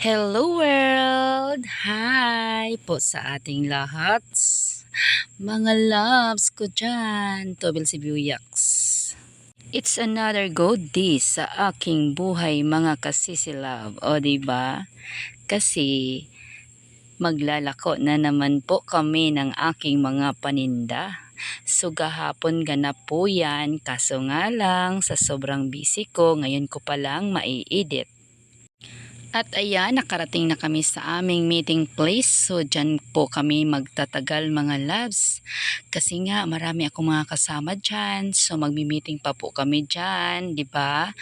Hello world! Hi po sa ating lahat. Mga loves ko dyan, Tobel Sibuyaks. It's another good day sa aking buhay mga kasisilab. O diba? Kasi maglalako na naman po kami ng aking mga paninda. So gahapon ganap po yan, kaso nga lang sa sobrang busy ko, ngayon ko pa lang mai-edit. At ayan, nakarating na kami sa aming meeting place. So, dyan po kami magtatagal mga loves. Kasi nga, marami akong mga kasama dyan. So, magmi-meeting pa po kami dyan, di ba?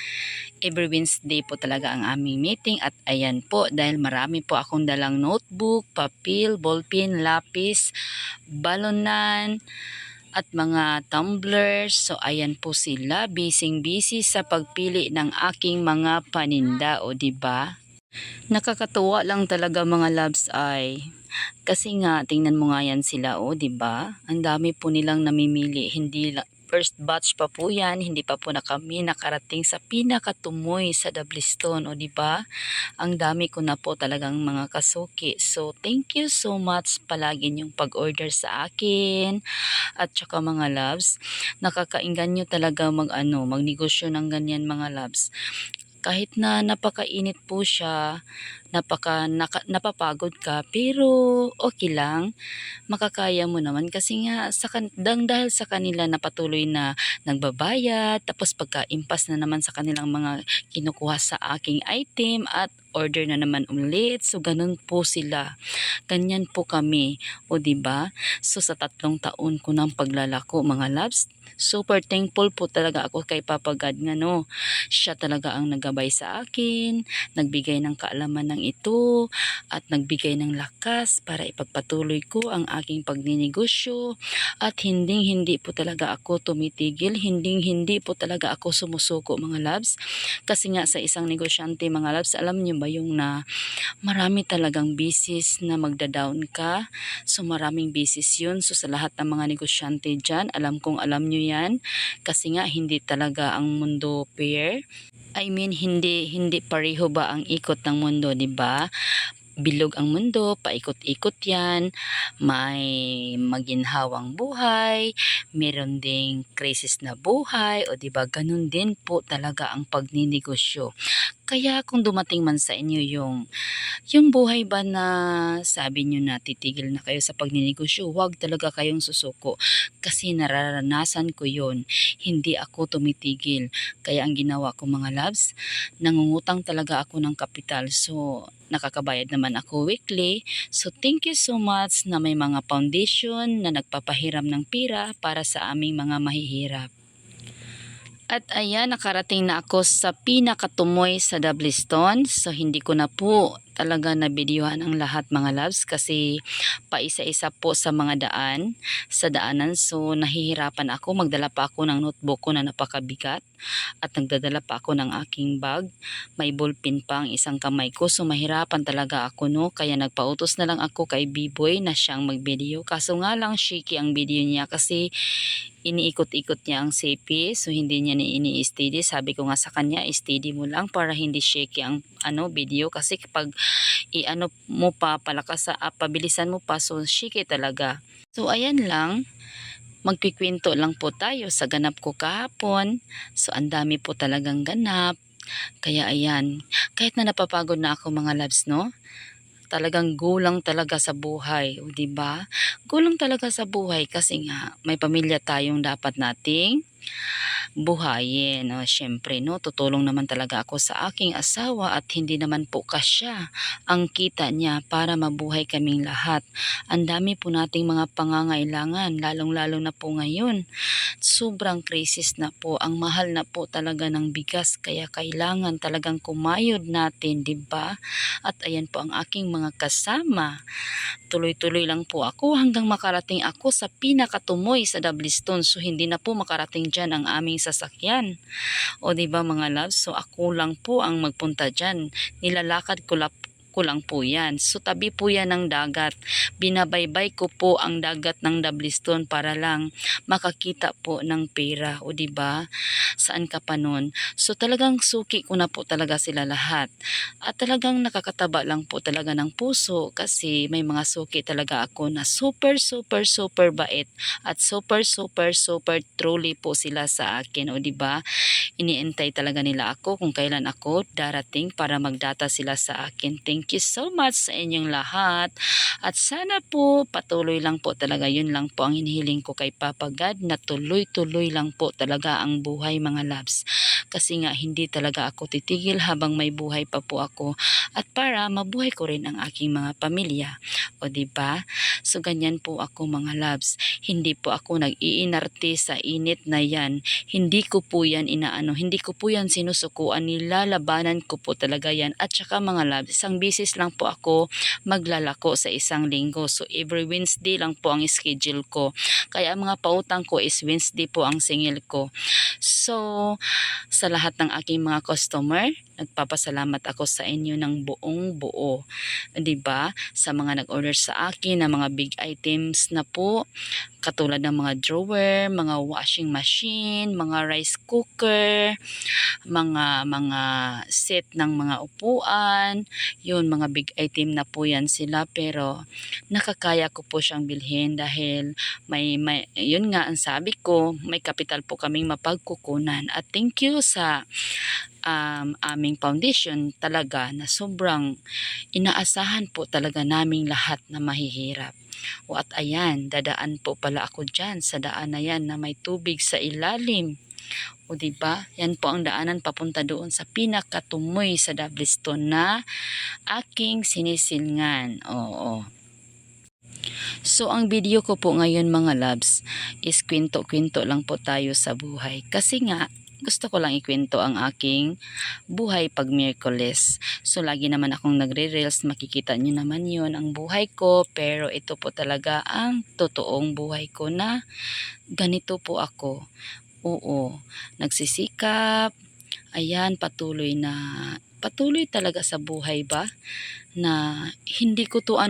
Every Wednesday po talaga ang aming meeting. At ayan po, dahil marami po akong dalang notebook, papel, ballpen, lapis, balonan, at mga tumblers. So, ayan po sila. Busy sa pagpili ng aking mga paninda, o di ba? Nakakatuwa lang talaga mga loves ay kasi nga tingnan mo nga yan sila di ba? Ang dami po nilang namimili, hindi first batch pa po yan, hindi pa po na kami nakarating sa pinakatumoy sa Dabliston di ba? Ang dami ko na po talagang mga kasuki. So thank you so much palagi yung pag-order sa akin at saka mga loves. Nakakainggan nyo talaga magnegosyo ng ganyan mga loves. Kahit na napakainit po siya, napapagod ka, pero okay lang, makakaya mo naman kasi nga dahil sa kanila na patuloy na nagbabayad, tapos pagka-impas na naman sa kanilang mga kinukuha sa aking item at order na naman ulit. So ganun po sila. Ganyan po kami, di ba? So sa 3 taon ko ng paglalako mga loves, super thankful po talaga ako kay Papa God nga siya talaga ang naggabay sa akin, nagbigay ng kaalaman ng ito, at nagbigay ng lakas para ipagpatuloy ko ang aking pagninegosyo. At hindi po talaga ako tumitigil, hindi po talaga ako sumusuko mga loves. Kasi nga sa isang negosyante mga loves, alam niyo ba yung na marami talagang business na magda-down ka. So maraming business yun. So sa lahat ng mga negosyante dyan, alam nyo yan. Kasi nga hindi talaga ang mundo fair. I mean, hindi pareho ba ang ikot ng mundo, di ba? Bilog ang mundo, paikot-ikot yan, may maginhawang buhay, meron ding krisis na buhay, o diba ganun din po talaga ang pagninegosyo. Kaya kung dumating man sa inyo yung buhay ba na sabi nyo na titigil na kayo sa pagninegosyo, huwag talaga kayong susuko. Kasi nararanasan ko yon. Hindi ako tumitigil. Kaya ang ginawa ko mga loves, nangungutang talaga ako ng kapital. So, nakakabayad naman ako weekly. So, thank you so much na may mga foundation na nagpapahiram ng pira para sa aming mga mahihirap. At ayan, nakarating na ako sa pinakatumoy sa Dabliston. So, hindi ko na po talaga nabidyohan ang lahat mga loves kasi paisa-isa po sa mga daan, sa daanan. So, nahihirapan ako. Magdala pa ako ng notebook ko na napakabigat at nagdadala pa ako ng aking bag. May ballpen pa ang isang kamay ko. So, mahirapan talaga ako Kaya nagpautos na lang ako kay B-Boy na siyang mag-video. Kaso nga lang shaky ang video niya kasi iniikot-ikot niya ang CP, so hindi niya ini-steady. Sabi ko nga sa kanya, steady mo lang para hindi shaky ang video kasi kapag mo pa palakas sa pabilisan mo pa, so shaky talaga. So ayan lang, magkikwento lang po tayo sa ganap ko kahapon. So ang dami po talagang ganap. Kaya ayan, kahit na napapagod na ako mga loves talagang gulang talaga sa buhay, o di ba? Gulang talaga sa buhay kasi nga may pamilya tayong dapat nating buhayin. Syempre, tutulong naman talaga ako sa aking asawa at hindi naman po kasya ang kita niya para mabuhay kaming lahat. Ang dami po nating mga pangangailangan, lalong-lalo na po ngayon. Sobrang krisis na po, ang mahal na po talaga ng bigas kaya kailangan talagang kumayod natin, 'di ba? At ayan po ang aking mga kasama. Tuloy-tuloy lang po ako hanggang makarating ako sa pinakatumoy sa Dabliston. So hindi na po makarating dyan ang aming sasakyan. O diba mga loves? So ako lang po ang magpunta dyan. Nilalakad ko ko lang po yan. So tabi po yan ng dagat. Binabaybay ko po ang dagat ng Dabliston para lang makakita po ng pera. O di ba? Saan ka pa nun? So talagang suki ko na po talaga sila lahat. At talagang nakakataba lang po talaga ng puso kasi may mga suki talaga ako na super super super bait at super super super truly po sila sa akin. O di ba? Iniintay talaga nila ako kung kailan ako darating para magdata sila sa akin. Thank you so much sa inyong lahat. At sana po patuloy lang po talaga. Yun lang po ang hinihiling ko kay Papa God na tuloy-tuloy lang po talaga ang buhay mga loves. Kasi nga hindi talaga ako titigil habang may buhay pa po ako at para mabuhay ko rin ang aking mga pamilya. O di ba? So ganyan po ako mga loves. Hindi po ako nag-iinarte sa init na yan. Hindi ko po yan inaano, hindi ko po yan sinusukuan, nilalabanan ko po talaga yan. At saka mga loves, isang bisis lang po ako maglalako sa isang linggo. So every Wednesday lang po ang schedule ko. Kaya ang mga pautang ko is Wednesday po ang singil ko. So sa lahat ng aking mga customer, nagpapasalamat ako sa inyo ng buong buo. 'Di ba? Sa mga nag-order sa akin ng mga big items na po, katulad ng mga drawer, mga washing machine, mga rice cooker, mga set ng mga upuan, yun mga big item na po yan sila pero nakakaya ko po siyang bilhin dahil may yun nga ang sabi ko, may kapital po kaming mapagkukunan at thank you sa aming foundation talaga na sobrang inaasahan po talaga naming lahat na mahihirap. O at ayan, dadaan po pala ako dyan sa daan na yan na may tubig sa ilalim. O diba? Yan po ang daanan papunta doon sa pinakatumoy sa Dabliston na aking sinisilngan. Oo. So ang video ko po ngayon mga loves is kwento-kwento lang po tayo sa buhay. Kasi nga gusto ko lang ikwento ang aking buhay pag Miyerkules. So lagi naman akong nagre-reels, makikita nyo naman yon ang buhay ko. Pero ito po talaga ang totoong buhay ko na ganito po ako. Oo, nagsisikap, ayan, patuloy talaga sa buhay ba, na hindi ko to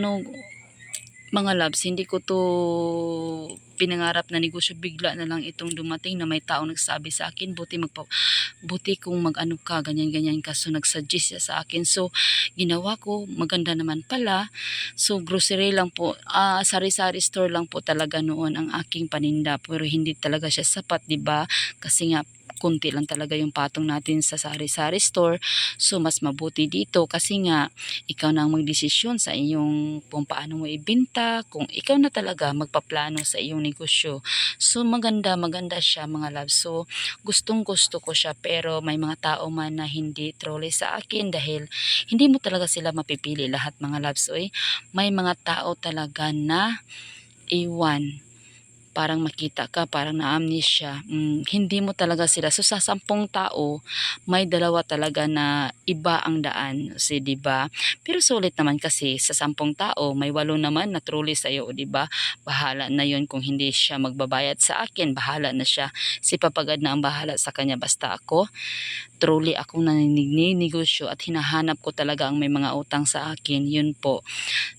mga loves, hindi ko to pinangarap na negosyo, bigla na lang itong dumating na may taong nagsabi sa akin, buti kung mag-ano ka, ganyan-ganyan ka. So nagsuggest siya sa akin. So ginawa ko, maganda naman pala. So grocery lang po, sari-sari store lang po talaga noon ang aking paninda. Pero hindi talaga siya sapat, 'di ba? Kasi nga kunti lang talaga yung patong natin sa sari-sari store. So mas mabuti dito kasi nga ikaw na ang magdesisyon sa iyong kung paano mo ibenta, kung ikaw na talaga magpaplano sa iyong negosyo. So maganda siya mga love. So gustong gusto ko siya pero may mga tao man na hindi truly sa akin dahil hindi mo talaga sila mapipili lahat mga loves. Oy, may mga tao talaga na iwan, parang makita ka, parang na-amnesia. Hindi mo talaga sila. So sa 10 tao, may 2 talaga na iba ang daan. So, 'di ba? Pero sulit naman kasi sa 10 tao, may 8 naman na truly sa iyo, 'di ba? Bahala na 'yon kung hindi siya magbabayad sa akin, bahala na siya. Si Papagad na ang bahala sa kanya basta ako truly akong naninegosyo at hinahanap ko talaga ang may mga utang sa akin. Yun po.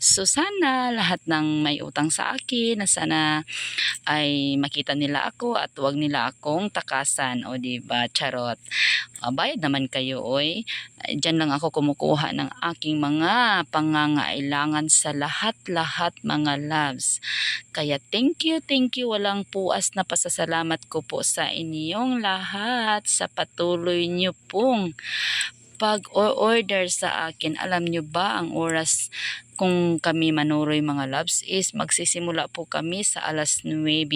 So sana lahat ng may utang sa akin na sana ay makita nila ako at wag nila akong takasan, o di ba? Charot. Bayad naman kayo, oy. Diyan lang ako kumukuha ng aking mga pangangailangan sa lahat-lahat mga loves. Kaya thank you, walang puas na pasasalamat ko po sa inyong lahat sa patuloy niyo pong pag-order sa akin. Alam nyo ba ang oras kung kami manuroy mga loves is magsisimula po kami sa alas 9.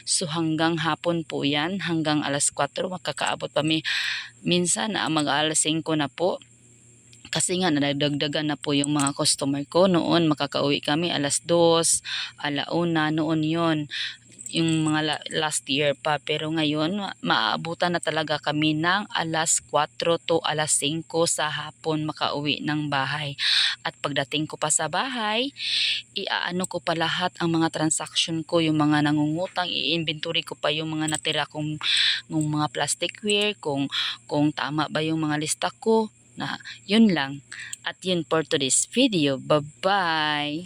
So hanggang hapon po yan, hanggang alas 4 makakaabot kami. Minsan mag alas 5 na po. Kasi nga nadagdagan na po yung mga customer ko. Noon makakauwi kami alas 2, alauna, noon yon yung mga last year pa. Pero ngayon, maaabutan na talaga kami ng alas 4 to alas 5 sa hapon makauwi ng bahay. At pagdating ko pa sa bahay, iaano ko pa lahat ang mga transaction ko, yung mga nangungutang, i-inventory ko pa yung mga natira kong mga plasticware, kung tama ba yung mga lista ko. Na yun lang. At yun for today's video. Bye-bye!